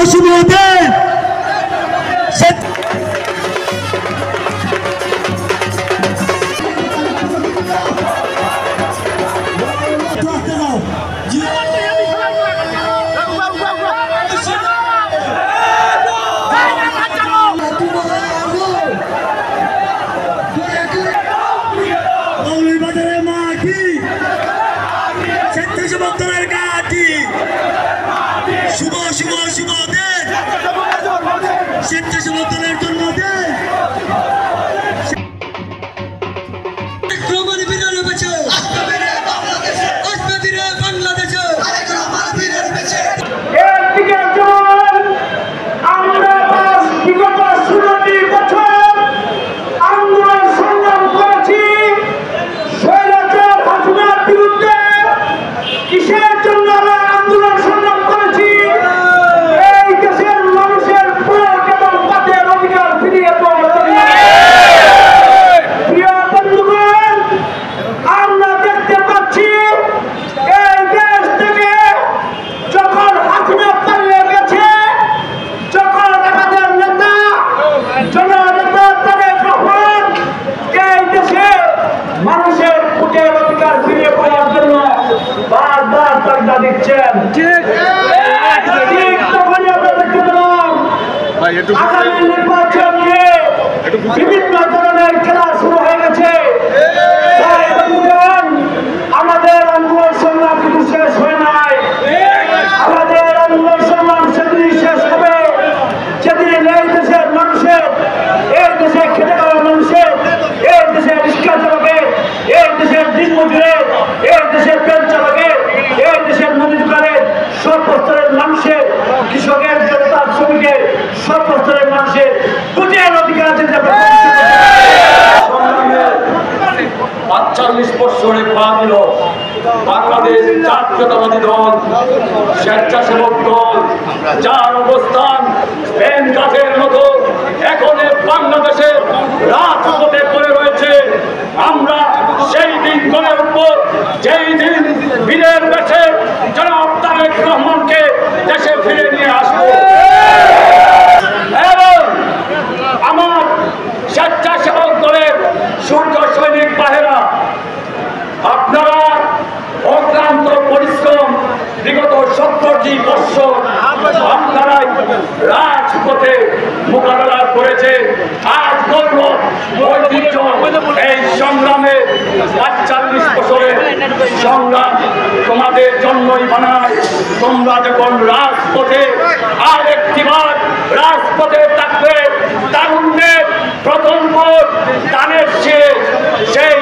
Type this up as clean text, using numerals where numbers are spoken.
শুভ দিন। শুভ শুভ শুভ দিন, স্বেচ্ছাসেবক দলের জন্মদিন। বিভিন্ন ধরনের খেলা শুরু হয়ে গেছে। আমাদের আন্দোলন সংগ্রাম কিন্তু শেষ হয় নাই। আমাদের আন্দোলন সংগ্রাম সেদিনই শেষ হবে যেদিন এই দেশের মানুষের, এই দেশে খেটে খাওয়া মানুষের, এই দেশের রিক্সা চালকের, এই দেশের দিনমজুরের, এই দেশের ট্রেন চালকের, এই দেশের মুদি দোকানের, সর্বস্তরের মানুষের, কৃষকের, জনতার, শ্রমিকের, সর্বস্তরের মানুষের ভোটের অধিকার আছে। ৪৫ বছরে পা দিল বাংলাদেশ জাতীয়তাবাদী দল, স্বেচ্ছাসেবক দল, যার অবস্থান স্পেন গাছের মতো এখন বাংলাদেশের রাজপথে পড়ে রয়েছে। আমরা সেই দিন গড়ে উঠব যেই দিন বীরের বেশে জনাব তারেক রহমানকে দেশে ফিরে নিয়ে আসবো। এবং আমার স্বেচ্ছাসেবক দলের সূর্য সৈনিক বাহিরা, আপনারা অক্লান্ত পরিশ্রম বিগত ৭০টি বৎসর আপনারাই রাজপথে মোকাবেলা করেছে। আজ গৌরব ঐতিহ্য এই সংগ্রামে ৪৫ বছরের সংগ্রাম তোমাদের জন্যই বানায়। তোমরা যখন রাজপথে আর একটিবার রাজপথে থাকবে, তারুণ্যের প্রথম ভোট দানের শেষ, সেই